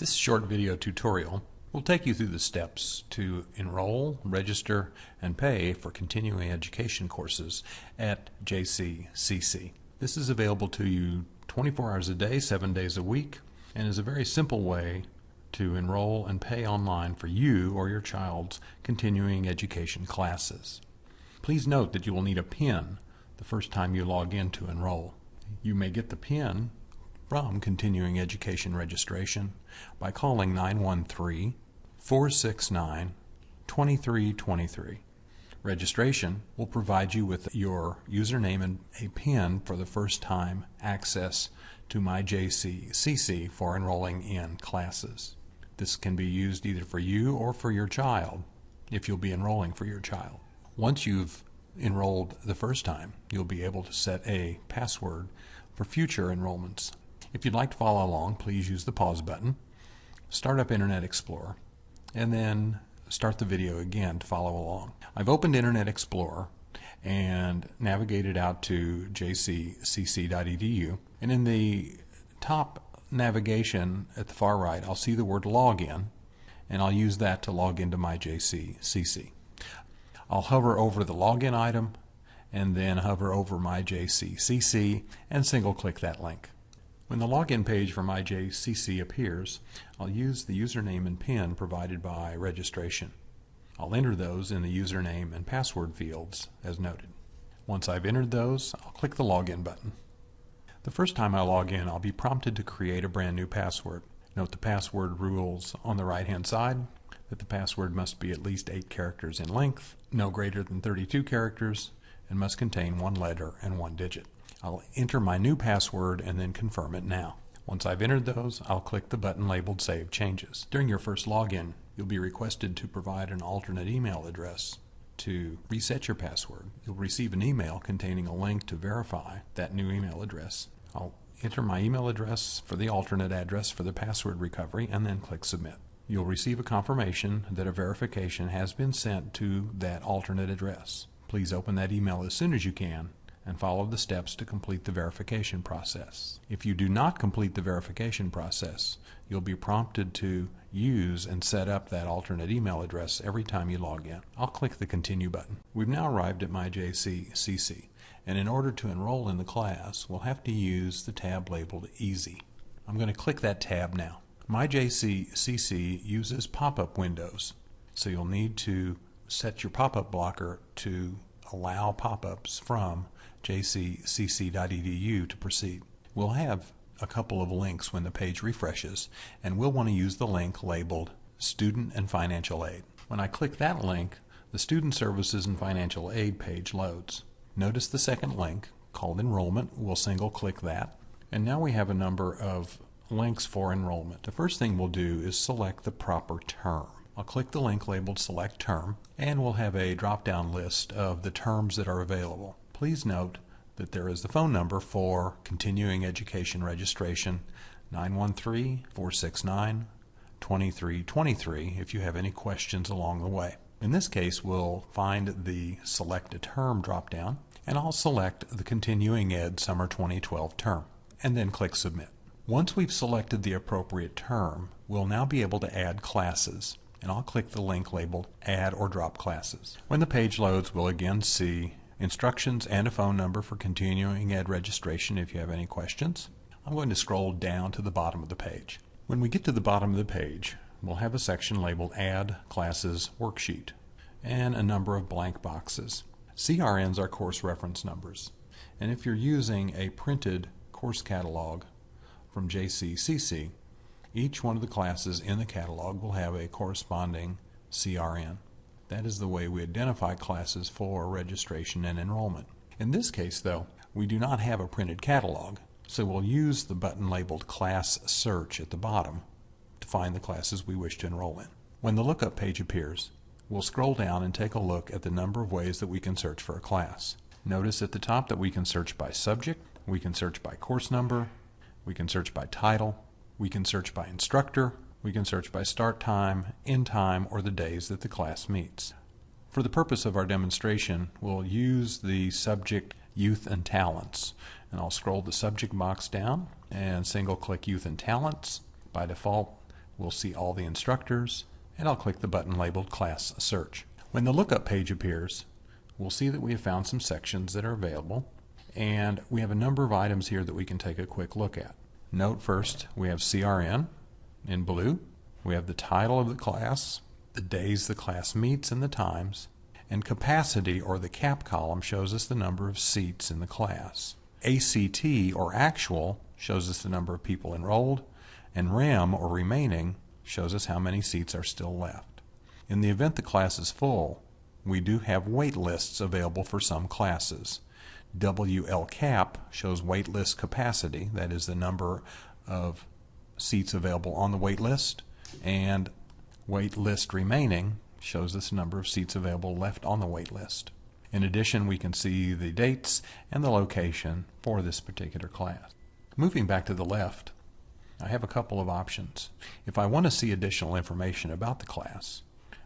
This short video tutorial will take you through the steps to enroll, register, and pay for continuing education courses at JCCC. This is available to you 24 hours a day, 7 days a week, and is a very simple way to enroll and pay online for you or your child's continuing education classes. Please note that you will need a PIN the first time you log in to enroll. You may get the PIN from continuing education registration by calling 913-469-2323. Registration will provide you with your username and a PIN for the first time access to my JCCC for enrolling in classes. This can be used either for you or for your child if you'll be enrolling for your child. Once you've enrolled the first time, you'll be able to set a password for future enrollments. If you'd like to follow along, please use the pause button, start up Internet Explorer, and then start the video again to follow along. I've opened Internet Explorer and navigated out to jccc.edu, and in the top navigation at the far right, I'll see the word login, and I'll use that to log into my JCCC. I'll hover over the login item and then hover over my JCCC and single click that link. When the login page for my JCC appears, I'll use the username and PIN provided by registration. I'll enter those in the username and password fields as noted. Once I've entered those, I'll click the login button. The first time I log in, I'll be prompted to create a brand new password. Note the password rules on the right hand side, that the password must be at least 8 characters in length, no greater than 32 characters, and must contain 1 letter and 1 digit. I'll enter my new password and then confirm it now. Once I've entered those, I'll click the button labeled Save Changes. During your first login, you'll be requested to provide an alternate email address to reset your password. You'll receive an email containing a link to verify that new email address. I'll enter my email address for the alternate address for the password recovery and then click Submit. You'll receive a confirmation that a verification has been sent to that alternate address. Please open that email as soon as you can and follow the steps to complete the verification process. If you do not complete the verification process, you'll be prompted to use and set up that alternate email address every time you log in. I'll click the Continue button. We've now arrived at my JCCC, and in order to enroll in the class, we'll have to use the tab labeled Easy. I'm going to click that tab now. My JCCC uses pop-up windows, so you'll need to set your pop-up blocker to allow pop-ups from jccc.edu to proceed. We'll have a couple of links when the page refreshes, and we'll want to use the link labeled Student and Financial Aid. When I click that link, the Student Services and Financial Aid page loads. Notice the second link, called Enrollment. We'll single click that, and now we have a number of links for enrollment. The first thing we'll do is select the proper term. I'll click the link labeled Select Term, and we'll have a drop-down list of the terms that are available. Please note that there is the phone number for continuing education registration, 913-469-2323, if you have any questions along the way. In this case, we'll find the Select a Term drop-down, and I'll select the Continuing Ed Summer 2012 term, and then click Submit. Once we've selected the appropriate term, we'll now be able to add classes, and I'll click the link labeled Add or Drop Classes. When the page loads, we'll again see instructions and a phone number for continuing ed registration if you have any questions. I'm going to scroll down to the bottom of the page. When we get to the bottom of the page, we'll have a section labeled Add Classes Worksheet and a number of blank boxes. CRNs are course reference numbers, and if you're using a printed course catalog from JCCC, each one of the classes in the catalog will have a corresponding CRN. That is the way we identify classes for registration and enrollment. In this case, though, we do not have a printed catalog, so we'll use the button labeled Class Search at the bottom to find the classes we wish to enroll in. When the lookup page appears, we'll scroll down and take a look at the number of ways that we can search for a class. Notice at the top that we can search by subject, we can search by course number, we can search by title, we can search by instructor, we can search by start time, end time, or the days that the class meets. For the purpose of our demonstration, we'll use the subject Youth and Talents, and I'll scroll the subject box down and single click Youth and Talents. By default, we'll see all the instructors, and I'll click the button labeled Class Search. When the lookup page appears, we'll see that we have found some sections that are available, and we have a number of items here that we can take a quick look at. Note first, we have CRN in blue. We have the title of the class, the days the class meets and the times, and capacity, or the cap column, shows us the number of seats in the class. ACT, or actual, shows us the number of people enrolled, and REM, or remaining, shows us how many seats are still left. In the event the class is full, we do have wait lists available for some classes. WLCAP shows wait list capacity, that is the number of seats available on the wait list, and wait list remaining shows us the number of seats available left on the wait list. In addition, we can see the dates and the location for this particular class. Moving back to the left, I have a couple of options. If I want to see additional information about the class,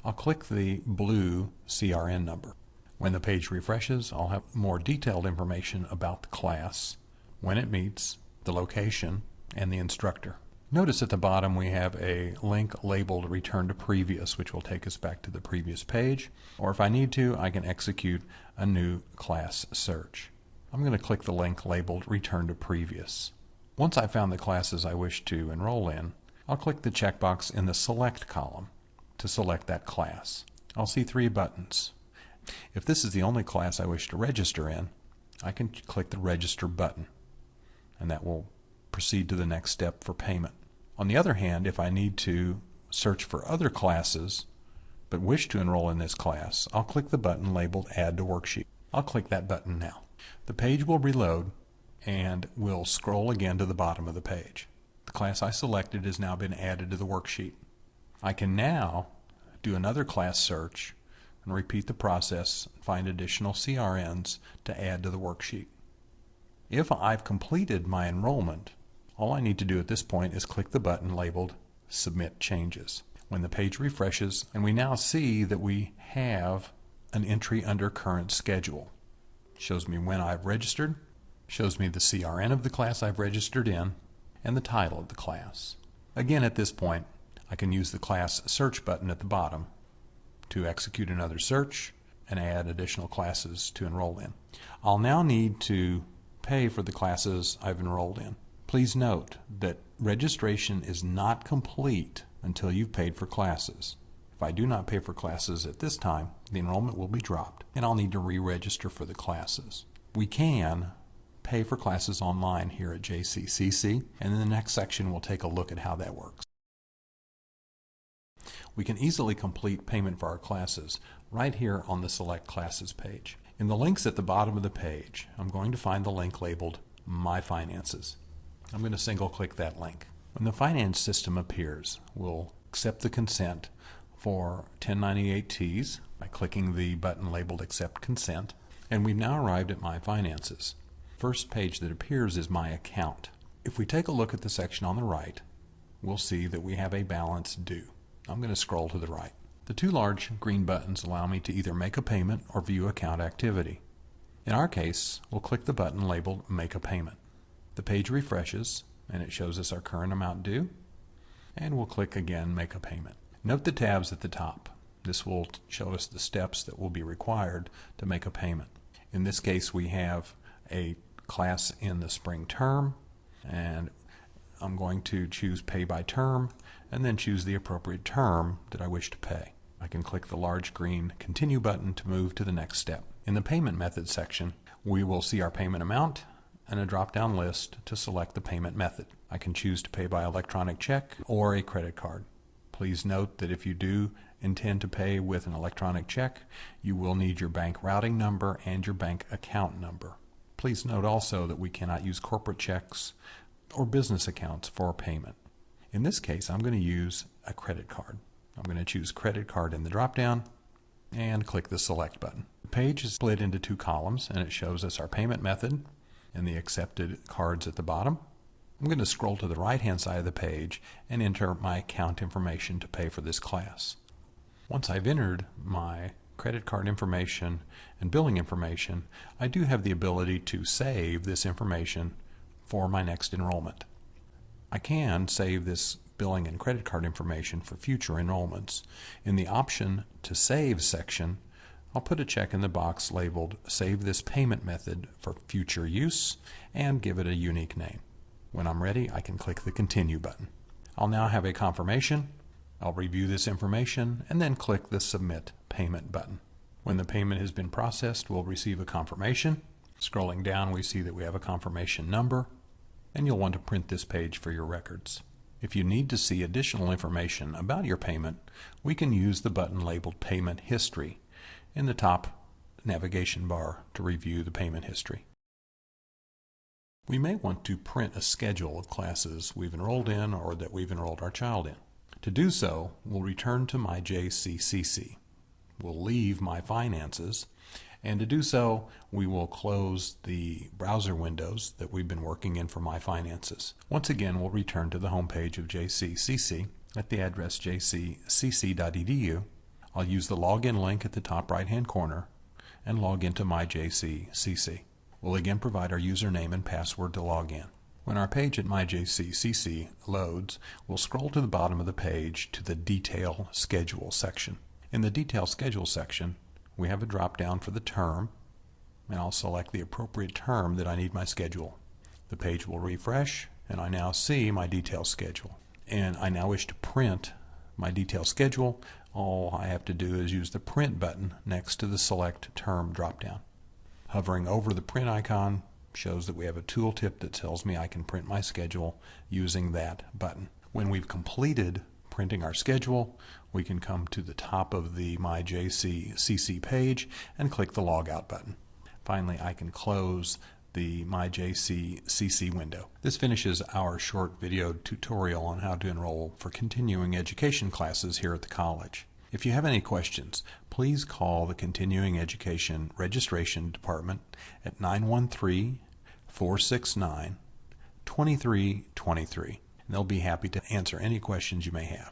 I'll click the blue CRN number. When the page refreshes, I'll have more detailed information about the class, when it meets, the location, and the instructor. Notice at the bottom we have a link labeled Return to Previous, which will take us back to the previous page, or if I need to, I can execute a new class search. I'm going to click the link labeled Return to Previous. Once I've found the classes I wish to enroll in, I'll click the checkbox in the Select column to select that class. I'll see 3 buttons. If this is the only class I wish to register in, I can click the Register button, and that will proceed to the next step for payment. On the other hand, if I need to search for other classes but wish to enroll in this class, I'll click the button labeled Add to Worksheet. I'll click that button now. The page will reload and will scroll again to the bottom of the page. The class I selected has now been added to the worksheet. I can now do another class search and repeat the process and find additional CRNs to add to the worksheet. If I've completed my enrollment, all I need to do at this point is click the button labeled Submit Changes. When the page refreshes, and we now see that we have an entry under Current Schedule. It shows me when I've registered, shows me the CRN of the class I've registered in, and the title of the class. Again, at this point, I can use the Class Search button at the bottom to execute another search and add additional classes to enroll in. I'll now need to pay for the classes I've enrolled in. Please note that registration is not complete until you've paid for classes. If I do not pay for classes at this time, the enrollment will be dropped and I'll need to re-register for the classes. We can pay for classes online here at JCCC, and in the next section we'll take a look at how that works. We can easily complete payment for our classes right here on the Select Classes page. In the links at the bottom of the page, I'm going to find the link labeled My Finances. I'm going to single click that link. When the finance system appears, we'll accept the consent for 1098-Ts by clicking the button labeled Accept Consent, and we've now arrived at My Finances. First page that appears is My Account. If we take a look at the section on the right, we'll see that we have a balance due. I'm going to scroll to the right. The 2 large green buttons allow me to either make a payment or view account activity. In our case, we'll click the button labeled Make a Payment. The page refreshes and it shows us our current amount due, and we'll click again Make a Payment. Note the tabs at the top. This will show us the steps that will be required to make a payment. In this case, we have a class in the spring term, and I'm going to choose Pay by Term and then choose the appropriate term that I wish to pay. I can click the large green Continue button to move to the next step. In the Payment Method section, we will see our payment amount and a drop-down list to select the payment method. I can choose to pay by electronic check or a credit card. Please note that if you do intend to pay with an electronic check, you will need your bank routing number and your bank account number. Please note also that we cannot use corporate checks or business accounts for payment. In this case, I'm going to use a credit card. I'm going to choose Credit Card in the drop-down and click the Select button. The page is split into 2 columns, and it shows us our payment method and the accepted cards at the bottom. I'm going to scroll to the right-hand side of the page and enter my account information to pay for this class. Once I've entered my credit card information and billing information, I do have the ability to save this information for my next enrollment. I can save this billing and credit card information for future enrollments. In the Option to Save section, I'll put a check in the box labeled Save this payment method for future use and give it a unique name. When I'm ready, I can click the Continue button. I'll now have a confirmation. I'll review this information and then click the Submit Payment button. When the payment has been processed, we'll receive a confirmation. Scrolling down, we see that we have a confirmation number, and you'll want to print this page for your records. If you need to see additional information about your payment, we can use the button labeled Payment History in the top navigation bar to review the payment history. We may want to print a schedule of classes we've enrolled in or that we've enrolled our child in. To do so, we'll return to My JCCC. We'll leave My Finances, and to do so, we will close the browser windows that we've been working in for My Finances. Once again, we'll return to the home page of JCCC at the address jccc.edu. I'll use the login link at the top right-hand corner and log into My JCCC. We'll again provide our username and password to log in. When our page at My JCCC loads, we'll scroll to the bottom of the page to the Detail Schedule section. In the Detail Schedule section, we have a drop-down for the term, and I'll select the appropriate term that I need my schedule. The page will refresh, and I now see my detail schedule. And I now wish to print my detail schedule. All I have to do is use the Print button next to the Select Term drop-down. Hovering over the print icon shows that we have a tooltip that tells me I can print my schedule using that button. When we've completed printing our schedule, we can come to the top of the My JCCC page and click the Logout button. Finally, I can close the My JCCC window. This finishes our short video tutorial on how to enroll for continuing education classes here at the college. If you have any questions, please call the Continuing Education Registration Department at 913-469-2323. They'll be happy to answer any questions you may have.